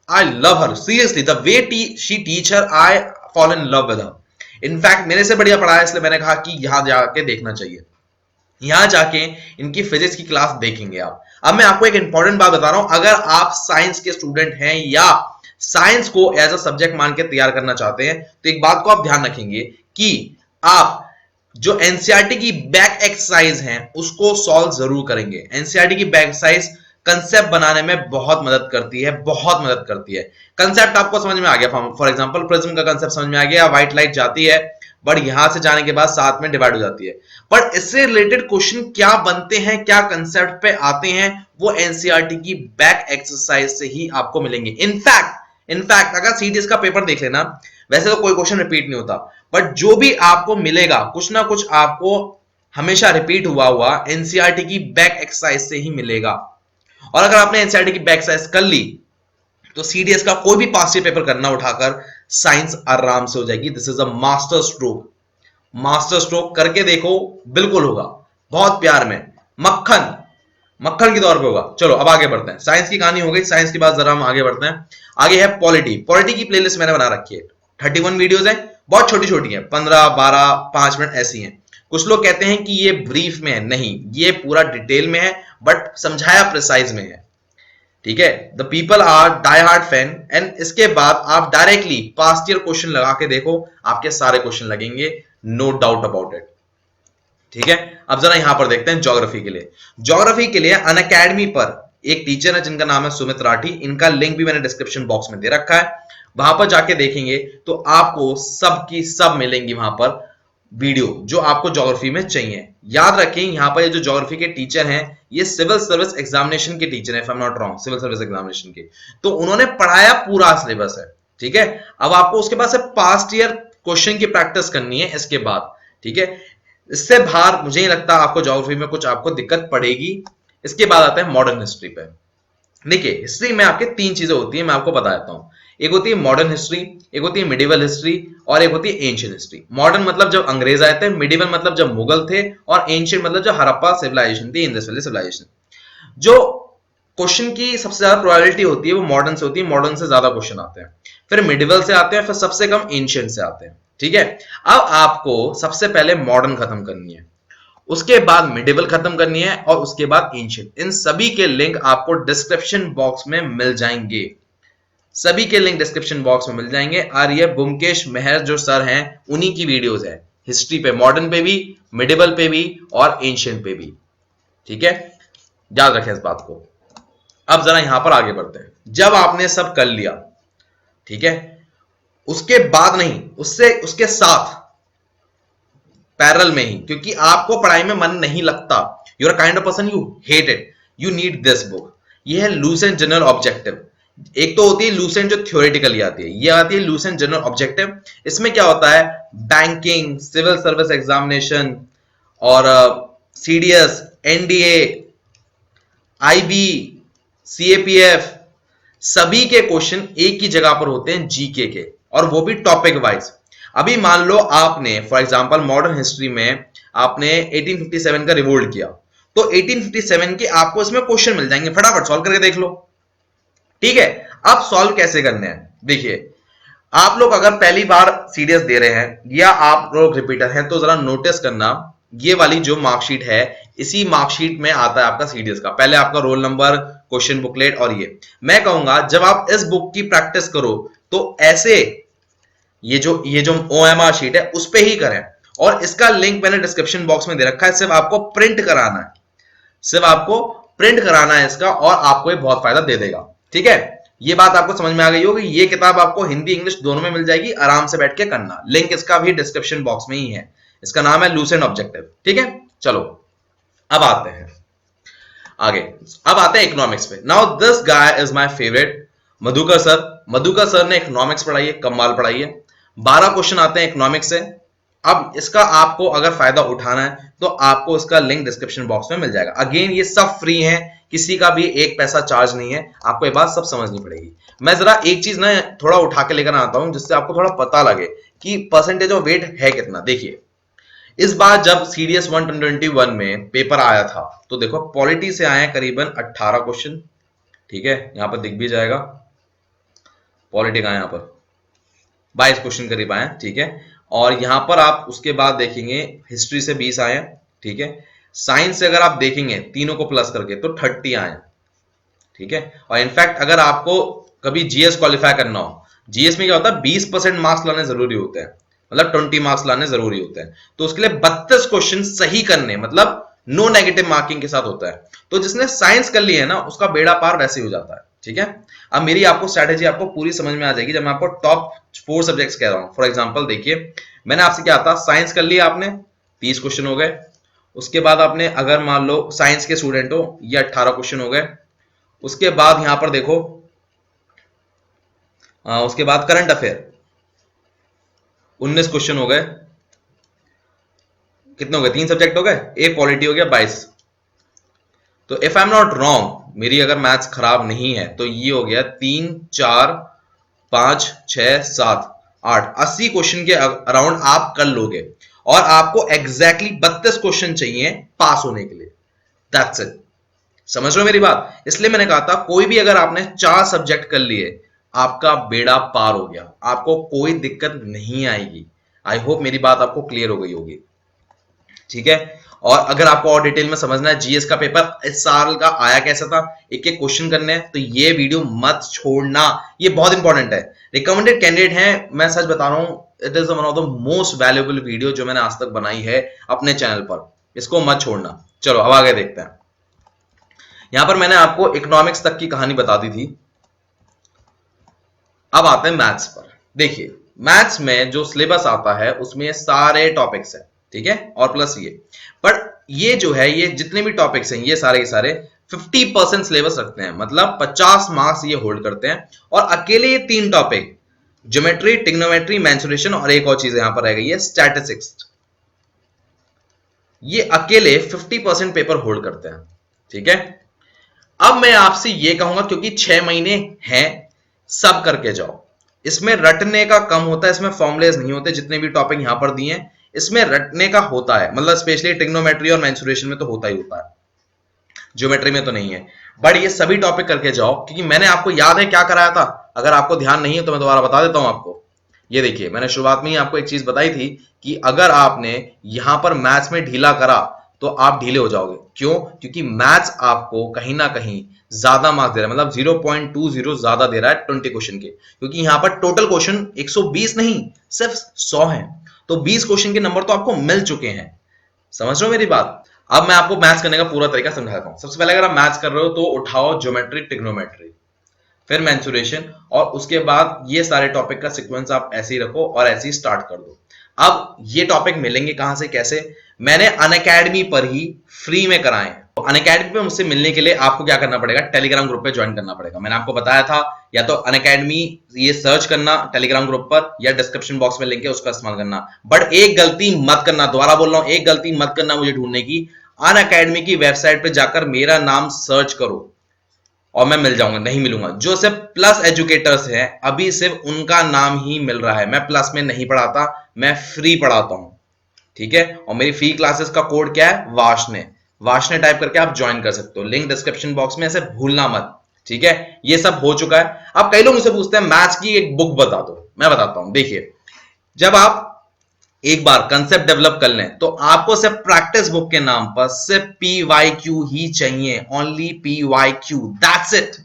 I love her seriously, the way she teach her, I fall in love with her. In fact मेरे से बढ़िया पढ़ा है, इसलिए मैंने कहा कि यहां जाके देखना चाहिए। यहां जाके इनकी फिजिक्स की क्लास देखेंगे आप। अब मैं आपको एक इंपॉर्टेंट बात बता रहा हूं, अगर आप साइंस के स्टूडेंट हैं या साइंस को एज अ सब्जेक्ट मान के तैयार करना चाहते हैं, तो एक बात को आप ध्यान रखेंगे कि आप जो एनसीईआरटी की बैक एक्सरसाइज हैं उसको सॉल्व जरूर करेंगे। एनसीईआरटी की बैक एक्सरसाइज कंसेप्ट बनाने में बहुत मदद करती है, बहुत मदद करती है। कंसेप्ट आपको समझ में आ गया, फॉर एग्जांपल प्रिज्म का कंसेप्ट समझ में आ गया, व्हाइट लाइट जाती है बट यहां से जाने के बाद साथ में डिवाइड हो जाती है। पर इससे रिलेटेड क्वेश्चन क्या बनते हैं, क्या कंसेप्ट पे आते हैं, वो एनसीईआरटी की बैक एक्सरसाइज से ही आपको मिलेंगे। इनफैक्ट अगर सीडीएस का पेपर देख लेना, वैसे तो कोई क्वेश्चन रिपीट नहीं होता, बट जो भी आपको मिलेगा कुछ ना कुछ आपको हमेशा रिपीट हुआ एनसीईआरटी की बैक एक्सरसाइज से ही मिलेगा। और अगर आपने एनसीईआरटी की बैक एक्सरसाइज कर ली तो सीडीएस का कोई भी पास्ट ईयर पेपर करना उठाकर साइंस आराम से हो जाएगी। This is a master stroke करके देखो, बिल्कुल होगा, बहुत प्यार में, मक्खन के तौर पे होगा। चलो अब आगे बढ़ते हैं। साइंस की कहानी हो गई, साइंस के बाद जरा हम आगे बढ़ते हैं। आगे है पॉलिटी की प्लेलिस्ट मैंने बना रखी है, 31 वीडियोस है, बहुत छोटी छोटी है, 15, 12, 5 मिनट ऐसी हैं। कुछ लोग कहते हैं कि ये ब्रीफ में है, नहीं, ये पूरा डिटेल में है, बट समझाया प्रिसाइज में है। ठीक है, the people are die hard fan. And इसके बाद आप डायरेक्टली पास्ट ईयर क्वेश्चन लगा के देखो, आपके सारे क्वेश्चन लगेंगे, नो डाउट अबाउट इट। ठीक है, अब जरा यहां पर देखते हैं ज्योग्राफी के लिए अनअकैडमी पर एक टीचर है जिनका नाम है सुमित राठी। इनका लिंक भी मैंने डिस्क्रिप्शन बॉक्स में दे रखा है, वहां पर जाके देखेंगे तो आपको सब की सब मिलेंगी वहां पर वीडियो जो आपको ज्योग्राफी में चाहिए। याद रखें, यहां पर ये जो ज्योग्राफी के टीचर हैं ये सिविल सर्विस एग्जामिनेशन के टीचर हैं, if I am not wrong, civil service examination के। तो उन्होंने पढ़ाया पूरा सिलेबस है। ठीक है, अब आपको उसके बाद से पास्ट ईयर क्वेश्चन की प्रैक्टिस करनी है इसके बाद। ठीक है, इससे बाहर मुझे नहीं लगता आपको ज्योग्राफी में कुछ आपको दिक्कत पड़ेगी। इसके बाद आता है मॉडर्न हिस्ट्री पे। देखिए, हिस्ट्री में आपके 3 चीजें होती है, मैं आपको बता देता हूं। एक होती है मॉडर्न हिस्ट्री, एक होती है मिडिवल हिस्ट्री, और एक होती है एंशिएंट हिस्ट्री। मॉडर्न मतलब जब अंग्रेज आए थे, मिडिवल मतलब जब मुगल थे, और एंशिएंट मतलब जब हड़प्पा सिविलाइजेशन थी, इंडस वैली सिविलाइजेशन। जो क्वेश्चन की सबसे ज्यादा प्रोबेबिलिटी होती है वो मॉडर्न से होती है, मॉडर्न से ज्यादा क्वेश्चन आते हैं, फिर मिडिवल से आते हैं, फिर सबसे कम एंशिएंट से आते हैं। ठीक है, अब आपको सबसे पहले मॉडर्न खत्म करनी है, उसके बाद मिडिवल खत्म करनी है, और उसके बाद एंशिएंट। इन सभी के लिंक आपको डिस्क्रिप्शन बॉक्स में मिल जाएंगे, सभी के लिंक डिस्क्रिप्शन बॉक्स में मिल जाएंगे। और ये बुमकेश मेहर जो सर हैं, उन्हीं की वीडियोस है, हिस्ट्री पे, मॉडर्न पे भी, मिडिवल पे भी, और एंशिएंट पे भी। ठीक है, याद रखें इस बात को। अब जरा यहां पर आगे बढ़ते हैं। जब आपने सब कर लिया, ठीक है, उसके बाद नहीं, उसके साथ पैरेलल में ही, क्योंकि आपको पढ़ाई में मन नहीं लगता, you are kind of person you hate it, you need this book. ये है लूसेंट जनरल ऑब्जेक्टिव। एक तो होती है लूसेंट जो थ्योरेटिकली आती है, ये आती है लूसेंट जनरल ऑब्जेक्टिव। इसमें क्या होता है, बैंकिंग, सिविल सर्विस एग्जामिनेशन, और सीडीएस, एनडीए, आईबी, सीएपीएफ, सभी के क्वेश्चन एक ही जगह पर होते हैं जीके के। और वो भी टॉपिक वाइज। अभी मान लो आपने फॉर एग्जांपल मॉडर्न हिस्ट्री में आपने 1857 का रिवोल्ट किया, तो 1857 के आपको इसमें क्वेश्चन मिल जाएंगे, फटाफट सॉल्व करके देख लो। ठीक है, अब सॉल्व कैसे करने हैं, देखिए आप लोग अगर पहली बार सीडीएस दे रहे हैं या आप लोग रिपीटर हैं तो जरा नोटिस करना, ये वाली जो मार्कशीट है इसी मार्कशीट में आता है आपका सीडीएस का, पहले आपका रोल नंबर, क्वेश्चन बुकलेट, और ये मैं कहूंगा जब आप इस बुक की प्रैक्टिस करो तो ऐसे ये जो ओएमआर शीट है उस पे ही करें, और इसका लिंक मैंने डिस्क्रिप्शन बॉक्स में दे रखा है, सिर्फ आपको प्रिंट कराना है, सिर्फ आपको प्रिंट कराना है इसका, और आपको ये बहुत फायदा दे देगा। ठीक है, ये बात आपको समझ में आ गई होगी। ये किताब आपको हिंदी इंग्लिश दोनों में मिल जाएगी, आराम से बैठ के करना, लिंक इसका भी डिस्क्रिप्शन बॉक्स में ही है, इसका नाम है लूसेंट ऑब्जेक्टिव। ठीक है, चलो अब आते हैं आगे, अब आते हैं इकोनॉमिक्स पे। Now this guy is my favourite, Madhukar sir. Madhukar sir ने इकोनॉमिक्स पढ़ाई है, कमाल पढ़ाई है, 12 क्वेश्चन आते हैं इकोनॉमिक्स से। अब इसका आपको अगर फायदा उठाना है तो आपको इसका लिंक डिस्क्रिप्शन बॉक्स में मिल जाएगा। अगेन ये सब फ्री है, किसी का भी एक पैसा चार्ज नहीं है, आपको ये बात सब समझनी पड़ेगी। मैं जरा एक चीज ना थोड़ा उठा के लेकर आता हूं जिससे आपको थोड़ा पता लगे कि परसेंटेज ऑफ वेट है कितना। देखिए इस बार जब सीडीएस 121 में पेपर आया था तो देखो पॉलिटी से आए करीबन 18 क्वेश्चन। ठीक है, यहां पर दिख भी जाएगा पॉलिटी का, यहां पर 22 क्वेश्चन करीब आए। ठीक है, और यहां पर आप उसके बाद देखेंगे हिस्ट्री से 20 आए। ठीक है, साइंस से अगर आप देखेंगे तीनों को प्लस करके तो 30 आए। ठीक है, और इनफैक्ट अगर आपको कभी जीएस क्वालिफाई करना हो, जीएस में क्या होता है 20% मार्क्स लाने जरूरी होते हैं, मतलब 20 मार्क्स लाने जरूरी होते हैं, तो उसके लिए 32 क्वेश्चन सही करने, मतलब नो नेगेटिव मार्किंग के साथ होता है। तो जिसने साइंस कर ली है ना उसका बेड़ा पार वैसे ही हो जाता है। ठीक है, अब मेरी आपको स्ट्रैटेजी आपको पूरी समझ में आ जाएगी जब मैं आपको टॉप 4 सब्जेक्ट्स कह रहा हूं। फॉर एग्जांपल देखिए मैंने आपसे क्या था, साइंस कर लिया आपने 30 क्वेश्चन हो गए, उसके बाद आपने अगर मान लो साइंस के स्टूडेंट हो ये 18 क्वेश्चन हो गए, उसके बाद यहां पर देखो उसके बाद करंट अफेयर 19 क्वेश्चन हो गए, कितने हो गए 3 सब्जेक्ट हो गए, एक पॉलिटी हो गया 22। तो if I am not wrong, मेरी अगर मैथ्स खराब नहीं है तो ये हो गया 3 4 5 6 7 8 80 क्वेश्चन के अराउंड आप कर लोगे, और आपको एग्जैक्टली 32 क्वेश्चन चाहिए पास होने के लिए। दैट्स इट, समझ रहे हो मेरी बात? इसलिए मैंने कहा था कोई भी अगर आपने 4 सब्जेक्ट कर लिए आपका बेड़ा पार हो गया, आपको कोई दिक्कत नहीं आएगी। आई होप मेरी बात आपको क्लियर हो गई होगी। ठीक है, और अगर आपको और डिटेल में समझना है जीएस का पेपर इस साल का आया कैसा था, एक एक क्वेश्चन करने हैं, तो ये वीडियो मत छोड़ना, ये बहुत इंपॉर्टेंट है। रिकमेंडेड कैंडिडेट है, मैं सच बता रहा हूं, it is one of the most valuable video जो मैंने आज तक बनाई है अपने चैनल पर, इसको मत छोड़ना। चलो अब आगे देखते हैं। यहां पर मैंने आपको इकोनॉमिक्स तक की कहानी बता दी थी, अब आते हैं मैथ्स पर। देखिए मैथ्स में जो सिलेबस आता है उसमें सारे टॉपिक्स है, ठीक है, और प्लस ये, पर ये जो है ये जितने भी टॉपिक्स हैं ये सारे के सारे 50% सिलेबस रखते हैं, मतलब 50 मार्क्स ये होल्ड करते हैं। और अकेले ये 3 टॉपिक ज्योमेट्री, ट्रिग्नोमेट्री, मेंसुरेशन, और एक और चीज यहां पर रह गई है स्टैटिस्टिक्स, ये अकेले 50% पेपर होल्ड करते हैं। ठीक है, अब मैं आपसे ये कहूंगा क्योंकि 6 महीने हैं, सब करके जाओ। इसमें रटने का कम होता है, इसमें फॉर्मुलेज नहीं होते, जितने भी टॉपिक यहां पर दिए हैं इसमें रटने का होता है, मतलब स्पेशली ट्रिग्नोमेट्री और मेंसुरेशन में तो होता ही होता है, ज्योमेट्री में तो नहीं है। बट ये सभी टॉपिक करके जाओ, क्योंकि मैंने आपको याद है क्या कराया था, अगर आपको ध्यान नहीं है तो मैं दोबारा बता देता हूं आपको। ये देखिए मैंने शुरुआत में ही आपको एक चीज बताई थी कि अगर आपने यहां पर मैथ्स में ढीला करा तो आप ढीले हो जाओगे। क्यों? क्योंकि मैथ्स आपको कहीं ना कहीं ज्यादा मार्क्स दे रहा है, मतलब 0.20 ज्यादा दे रहा है 20 क्वेश्चन के, क्योंकि यहां पर टोटल क्वेश्चन 120 नहीं सिर्फ 100 हैं, तो 20 क्वेश्चन के नंबर तो आपको मिल चुके हैं। समझ रहे हो मेरी बात? अब मैं आपको मैथ्स करने का पूरा तरीका समझाता हूं। सबसे पहले अगर आप मैथ्स कर रहे हो तो उठाओ ज्योमेट्री, ट्रिग्नोमेट्री, फिर मेंसुरेशन, और उसके बाद ये सारे टॉपिक का सीक्वेंस आप ऐसे ही रखो और ऐसे ही स्टार्ट कर दो। अब ये टॉपिक मिलेंगे कहां से, कैसे? मैंने अनअकैडमी पर ही फ्री में कराए हैं। तो अनअकैडमी पे मुझसे मिलने के लिए आपको क्या करना पड़ेगा, टेलीग्राम ग्रुप पे ज्वाइन करना पड़ेगा। मैंने आपको बताया था या तो अनअकैडमी ये सर्च करना टेलीग्राम ग्रुप पर, या डिस्क्रिप्शन बॉक्स में लिंक है उसका इस्तेमाल करना। बट एक गलती मत करना, दोबारा बोल रहा हूं, एक गलती मत करना मुझे ढूंढने की। अनअकैडमी की वेबसाइट पे जाकर मेरा नाम सर्च करो, और मैं मिल जाऊंगा, नहीं मिलूंगा। जो सिर्फ प्लस एजुकेटर्स हैं, अभी सिर्फ उनका नाम ही मिल रहा है। मैं प्लस में नहीं पढ़ाता, मैं फ्री पढ़ाता हूं, ठीक है। और मेरी फ्री क्लासेस का कोड क्या है? वाशने। वाशने टाइप करके आप ज्वाइन कर सकते हो, लिंक डिस्क्रिप्शन बॉक्स में, ऐसे भूलना मत, ठीक है। ये सब हो चुका है। अब कई लोग मुझसे पूछते हैं मैथ्स की एक बुक बता दो, मैं बताता हूं। देखिए, जब आप एक बार कंसेप्ट डेवलप कर लें तो आपको सिर्फ प्रैक्टिस बुक के नाम पर सिर्फ PYQ ही चाहिए, ओनली PYQ, दैट्स इट।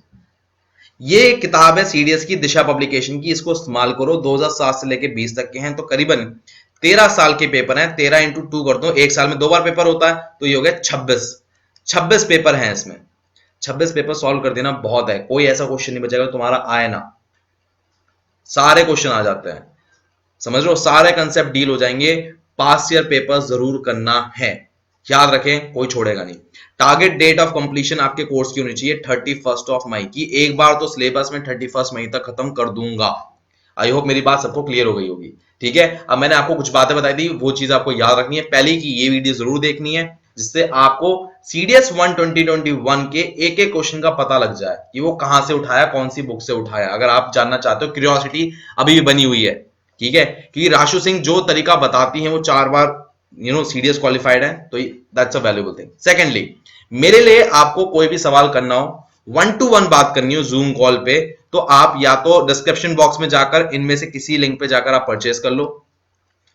ये किताब है सीडीएस की, दिशा पब्लिकेशन की, इसको इस्तेमाल करो। 2007 से लेके 20 तक के हैं, तो करीबन 13 साल के पेपर हैं। 13 इंटू 2 कर दो, एक साल में 2 बार पेपर होता है, तो ये हो गया 26 पेपर हैं इसमें। 26 पेपर सॉल्व कर देना बहुत है। कोई ऐसा क्वेश्चन नहीं बचेगा तुम्हारा आए ना, सारे क्वेश्चन आ जाते हैं, समझ लो, सारे कंसेप्ट डील हो जाएंगे। पास ईयर पेपर जरूर करना है, याद रखें, कोई छोड़ेगा नहीं। टारगेट डेट ऑफ कंप्लीशन आपके कोर्स की होनी चाहिए 31 मई की। एक बार तो सिलेबस में 31 मई तक खत्म कर दूंगा। आई होप मेरी बात सबको क्लियर हो गई होगी, ठीक है। अब मैंने आपको कुछ बातें बताई थी, वो चीज आपको याद रखनी है। पहले की ये वीडियो जरूर देखनी है, जिससे आपको सीडीएस 1 2021 के एक एक क्वेश्चन का पता लग जाए कि वो कहां से उठाया, कौन सी बुक से उठाया। अगर आप जानना चाहते हो, क्यूरियोसिटी अभी भी बनी हुई है, ठीक है। क्योंकि राशु सिंह जो तरीका बताती हैं वो 4 बार सीडीएस क्वालिफाइड है, तो that's a valuable thing. Secondly, मेरे लिए आपको कोई भी सवाल करना हो, 1 to 1 बात करनी हो जूम कॉल पे, तो आप या तो डिस्क्रिप्शन बॉक्स में जाकर इनमें से किसी लिंक पे जाकर आप परचेज कर लो।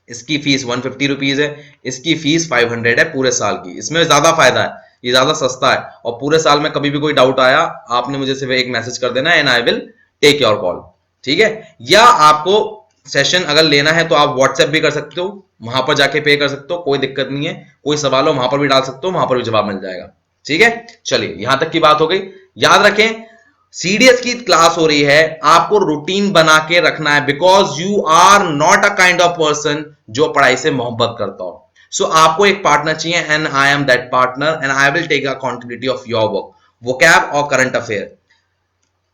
इसकी फीस 150 रुपीज है, इसकी फीस 500 है पूरे साल की। इसमें ज्यादा फायदा है, ये ज्यादा सस्ता है, और पूरे साल में कभी भी कोई डाउट आया, आपने मुझे सिर्फ एक मैसेज कर देना, and I will take your call, ठीक है। या आपको सेशन अगर लेना है तो आप व्हाट्सएप भी कर सकते हो, वहां पर जाके पे कर सकते हो, कोई दिक्कत नहीं है। कोई सवाल हो वहां पर भी डाल सकते हो, वहां पर भी जवाब मिल जाएगा, ठीक है। चलिए, यहां तक की बात हो गई। याद रखें, सीडीएस की क्लास हो रही है, आपको रूटीन बना के रखना है, because you are not a kind of person जो पढ़ाई से मोहब्बत करता हो। सो आपको एक पार्टनर चाहिए, and I am that partner, and I will take accountability of your work. Vocab और करंट अफेयर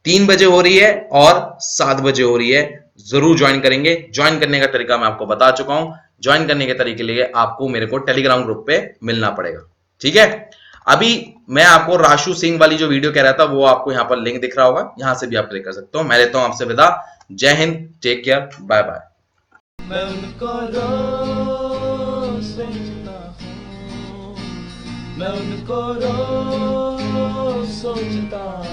3 बजे हो रही है और 7 बजे हो रही है, जरूर ज्वाइन करेंगे। ज्वाइन करने का तरीका मैं आपको बता चुका हूं। ज्वाइन करने के तरीके लिए आपको मेरे को टेलीग्राम ग्रुप पे मिलना पड़ेगा, ठीक है। अभी मैं आपको राशु सिंह वाली जो वीडियो कह रहा था, वो आपको यहां पर लिंक दिख रहा होगा, यहां से भी आप क्लिक कर सकते हो। मैं लेता हूं आपसे विदा। जय हिंद, टेक केयर, बाय बाय। मैं उनको रोज सोचता हूं,